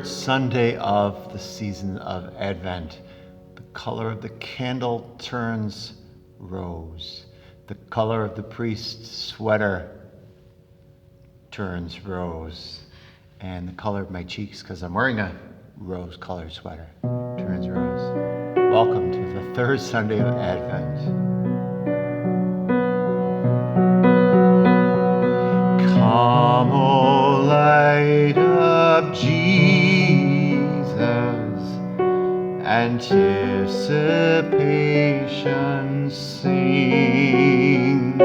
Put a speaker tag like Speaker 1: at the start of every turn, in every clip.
Speaker 1: third Sunday of the season of Advent. The color of the candle turns rose. The color of the priest's sweater turns rose. And the color of my cheeks, because I'm wearing a rose-colored sweater, turns rose. Welcome to the third Sunday of Advent. Come, O light of Jesus, anticipation sings.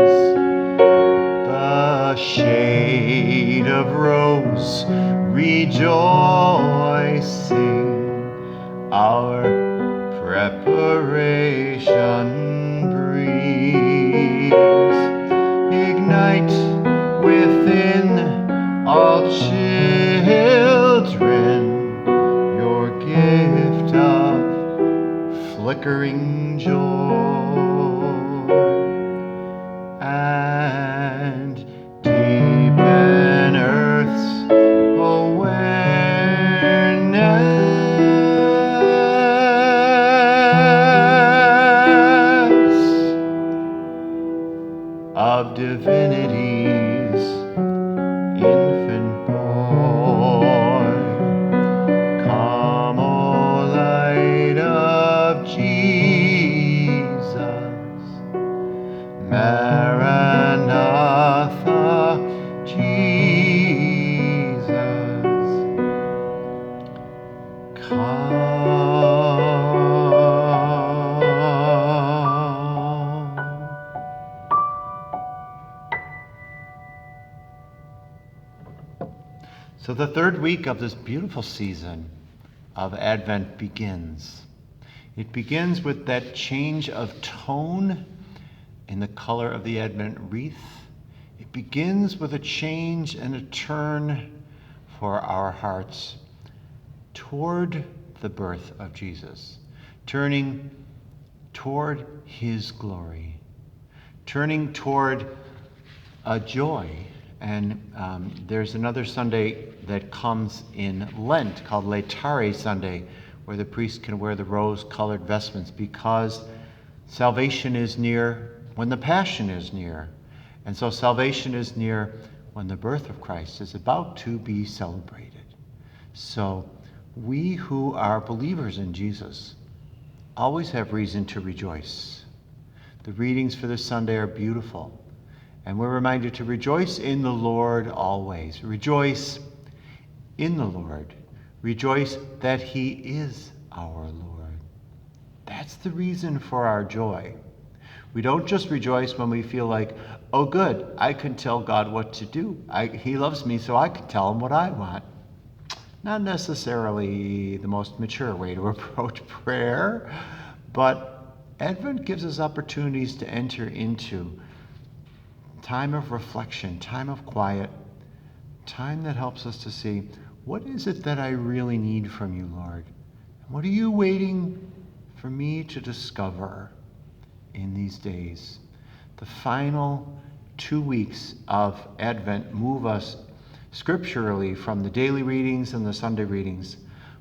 Speaker 1: The shade of rose rejoicing, our preparation brings. Ignite within all children your gift of flickering joy, and deepen earth's awareness of divinity's infant boy. Come, O light of Jesus, Maranatha, Jesus, come. So the third week of this beautiful season of Advent begins. It begins with that change of tone in the color of the Advent wreath. It begins with a change and a turn for our hearts toward the birth of Jesus, turning toward his glory, turning toward a joy. And there's another Sunday that comes in Lent called Laetare Sunday, where the priest can wear the rose-colored vestments because salvation is near when the Passion is near. And so salvation is near when the birth of Christ is about to be celebrated. So we who are believers in Jesus always have reason to rejoice. The readings for this Sunday are beautiful. And we're reminded to rejoice in the Lord always. Rejoice in the Lord. Rejoice that he is our Lord. That's the reason for our joy. We don't just rejoice when we feel like, oh good, I can tell God what to do. He loves me, so I can tell him what I want. Not necessarily the most mature way to approach prayer, but Advent gives us opportunities to enter into time of reflection, time of quiet, time that helps us to see, what is it that I really need from you, Lord? What are you waiting for me to discover in these days? The final 2 weeks of Advent move us scripturally from the daily readings and the Sunday readings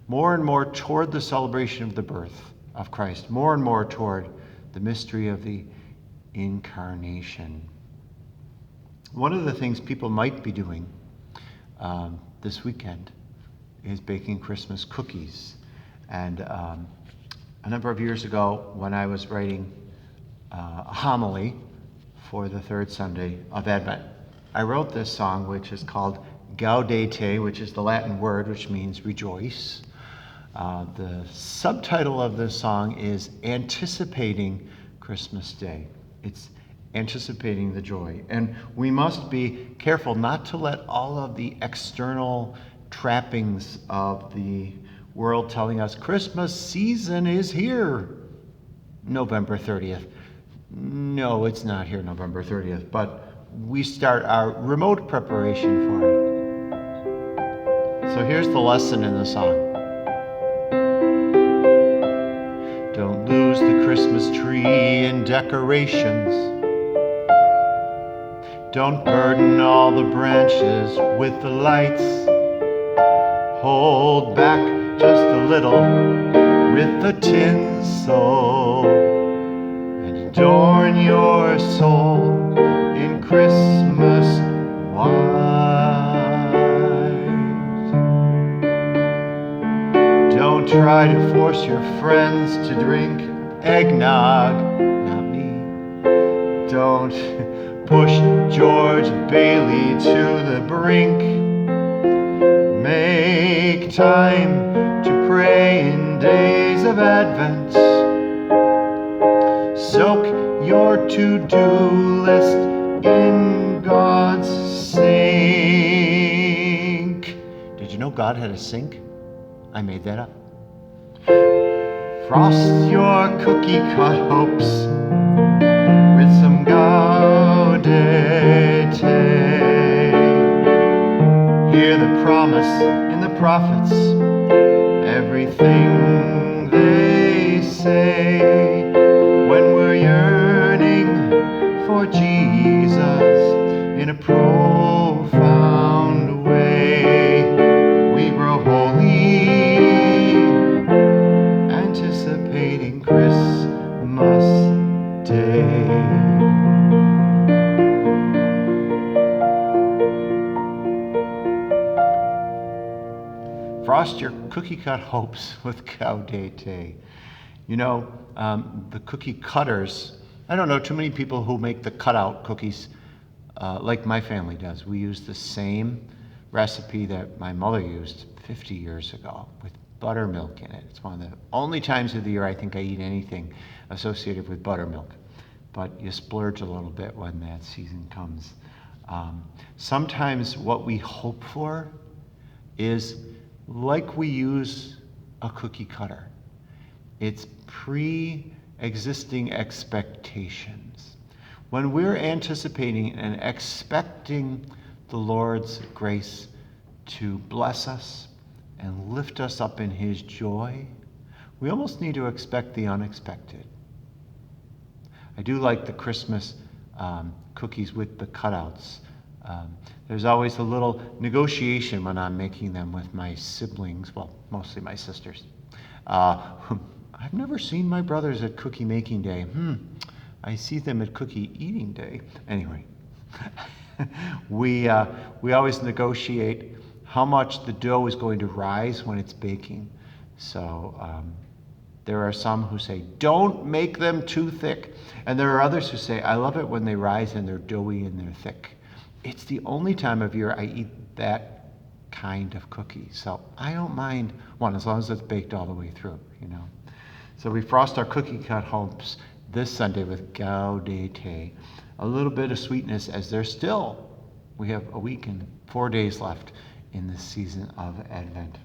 Speaker 1: more and more toward the celebration of the birth of Christ, more and more toward the mystery of the Incarnation. One of the things people might be doing this weekend is baking Christmas cookies. And a number of years ago, when I was writing a homily for the third Sunday of Advent, I wrote this song, which is called Gaudete, which is the Latin word which means rejoice. The subtitle of this song is Anticipating Christmas Day. It's anticipating the joy. And we must be careful not to let all of the external trappings of the world telling us Christmas season is here November 30th. No, it's not here November 30th, but we start our remote preparation for it. So here's the lesson in the song. Don't lose the Christmas tree in decorations. Don't burden all the branches with the lights. hold back just a little with the tinsel and adorn your soul in Christmas white. Don't try to force your friends to drink eggnog, not me. Don't push George Bailey to the brink. Make time to pray in days of Advent. Soak your to-do list in God's sink. Did you know God had a sink? I made that up. Frost your cookie cut hopes with some Gaudete. Hear the promise in the prophets, everything they say. When we're yearning for Jesus in a profound way, we grow holy, anticipating Christmas Day. Frost your cookie-cut hopes with Gaudete. You know, the cookie cutters, I don't know too many people who make the cutout cookies like my family does. We use the same recipe that my mother used 50 years ago with buttermilk in it. It's one of the only times of the year I think I eat anything associated with buttermilk. But you splurge a little bit when that season comes. Sometimes what we hope for is like we use a cookie cutter. It's pre-existing expectations. When we're anticipating and expecting the Lord's grace to bless us and lift us up in His joy, we almost need to expect the unexpected. I do like the Christmas cookies with the cutouts. There's always a little negotiation when I'm making them with my siblings, well, mostly my sisters. I've never seen my brothers at cookie making day. I see them at cookie eating day. Anyway, we always negotiate how much the dough is going to rise when it's baking. So there are some who say, don't make them too thick. And there are others who say, I love it when they rise and they're doughy and they're thick. It's the only time of year I eat that kind of cookie. So I don't mind one as long as it's baked all the way through, you know. So we frost our cookie cut hopes this Sunday with Gaudete. A little bit of sweetness as we have a week and 4 days left in this season of Advent.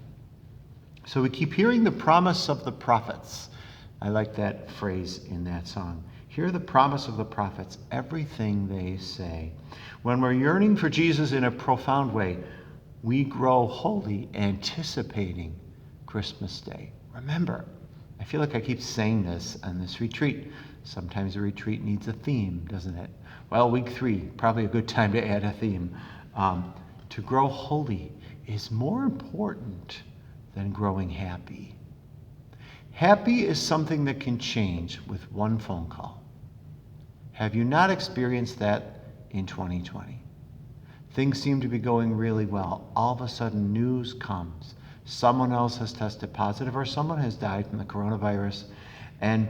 Speaker 1: So we keep hearing the promise of the prophets. I like that phrase in that song. Hear the promise of the prophets, everything they say. When we're yearning for Jesus in a profound way, we grow holy, anticipating Christmas Day. Remember, I feel like I keep saying this on this retreat. Sometimes a retreat needs a theme, doesn't it? Well, week 3, probably a good time to add a theme. To grow holy is more important than growing happy. Happy is something that can change with one phone call. Have you not experienced that in 2020? Things seem to be going really well. All of a sudden, news comes. Someone else has tested positive or someone has died from the coronavirus, and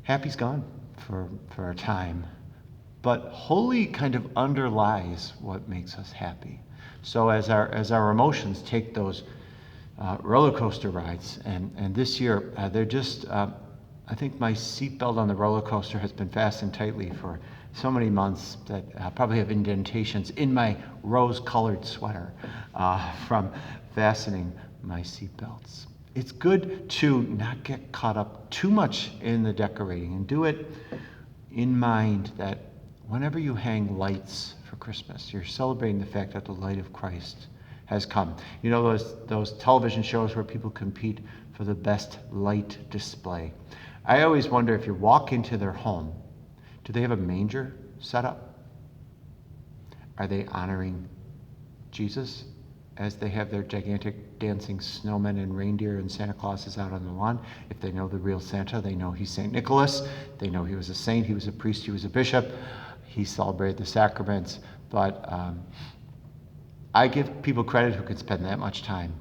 Speaker 1: happy's gone for a time. But holy kind of underlies what makes us happy. So as our emotions take those roller coaster rides, and this year they're just, I think my seatbelt on the roller coaster has been fastened tightly for so many months that I probably have indentations in my rose-colored sweater from fastening my seatbelts. It's good to not get caught up too much in the decorating and do it in mind that whenever you hang lights for Christmas, you're celebrating the fact that the light of Christ has come. You know those television shows where people compete for the best light display. I always wonder if you walk into their home, do they have a manger set up? Are they honoring Jesus as they have their gigantic dancing snowmen and reindeer and Santa Claus is out on the lawn. If they know the real Santa, they know he's St. Nicholas. They know he was a saint, he was a priest, he was a bishop. He celebrated the sacraments. But I give people credit who can spend that much time.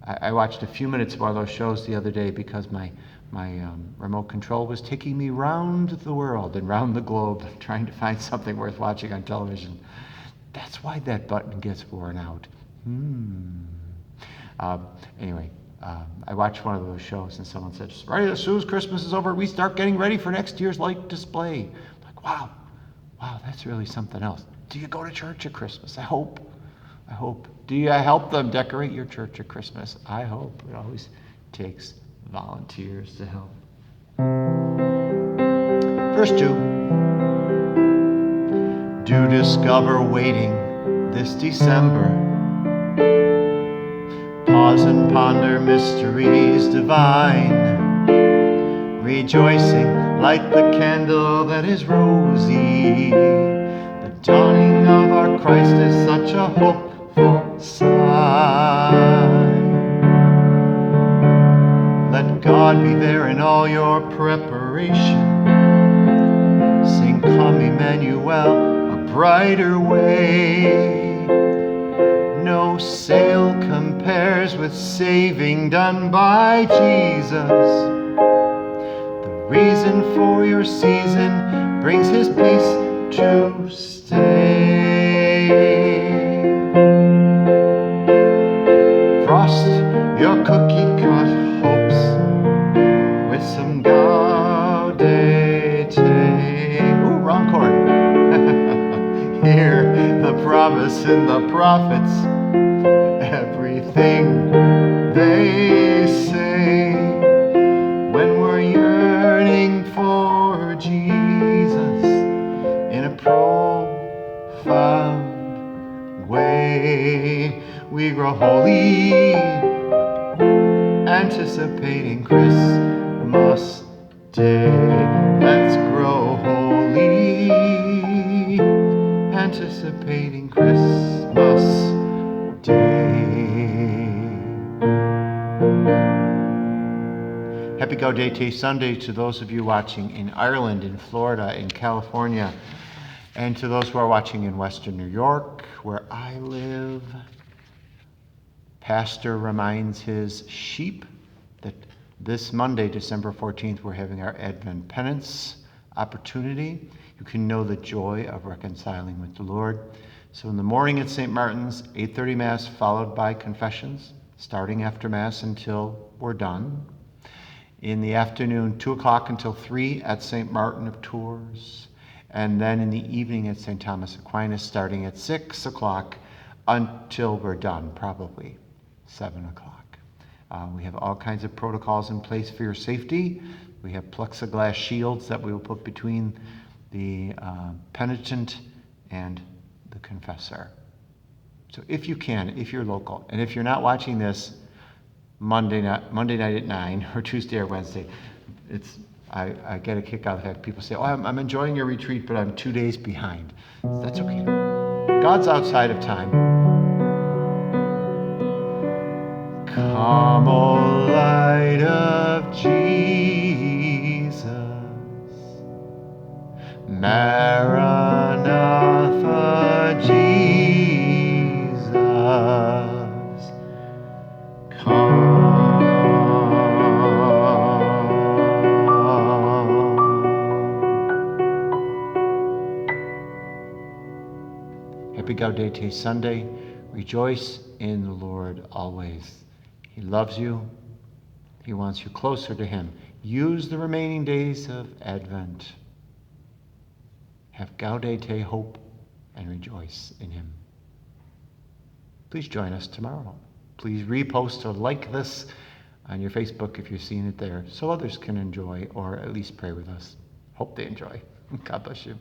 Speaker 1: I watched a few minutes of one of those shows the other day because my remote control was taking me round the world and round the globe trying to find something worth watching on television. That's why that button gets worn out. Anyway, I watched one of those shows and someone said, right as soon as Christmas is over, we start getting ready for next year's light display. I'm like, wow, that's really something else. Do you go to church at Christmas? I hope. Do you help them decorate your church at Christmas? I hope. It always takes volunteers to help. Verse 2. Do discover waiting this December. Pause and ponder mysteries divine. Rejoicing, light the candle that is rosy. The dawning of our Christ is such a hopeful sign. Let God be there in all your preparation. Sing, come Emmanuel, a brighter way. No sale compares with saving done by Jesus. The reason for your season brings his peace to stay. Frost your cookie-cut hopes with some Gaudete. Ooh, wrong chord. Hear the promise in the prophets, everything they say. When we're yearning for Jesus in a profound way, we grow holy, anticipating Christmas Day. Let's grow holy, anticipating Christmas Day. Happy Gaudete Sunday to those of you watching in Ireland, in Florida, in California, and to those who are watching in Western New York, where I live. Pastor reminds his sheep that this Monday, December 14th, we're having our Advent penance opportunity. You can know the joy of reconciling with the Lord. So in the morning at St. Martin's, 8:30 Mass, followed by confessions, starting after Mass until we're done. In the afternoon, 2 o'clock until 3 at St. Martin of Tours. And then in the evening at St. Thomas Aquinas, starting at 6 o'clock until we're done, probably 7 o'clock. We have all kinds of protocols in place for your safety. We have plexiglass shields that we will put between the penitent and the confessor. So if you can, if you're local, and if you're not watching this Monday night at 9 or Tuesday or Wednesday, I get a kick out of the fact people say, oh, I'm enjoying your retreat, but I'm 2 days behind. That's okay. God's outside of time. Come, O light of Jesus, Maranatha, Jesus, come. Happy Gaudete Sunday. Rejoice in the Lord always. He loves you. He wants you closer to him. Use the remaining days of Advent. Have Gaudete hope and rejoice in him. Please join us tomorrow. Please repost or like this on your Facebook if you're seeing it there, so others can enjoy or at least pray with us. Hope they enjoy. God bless you.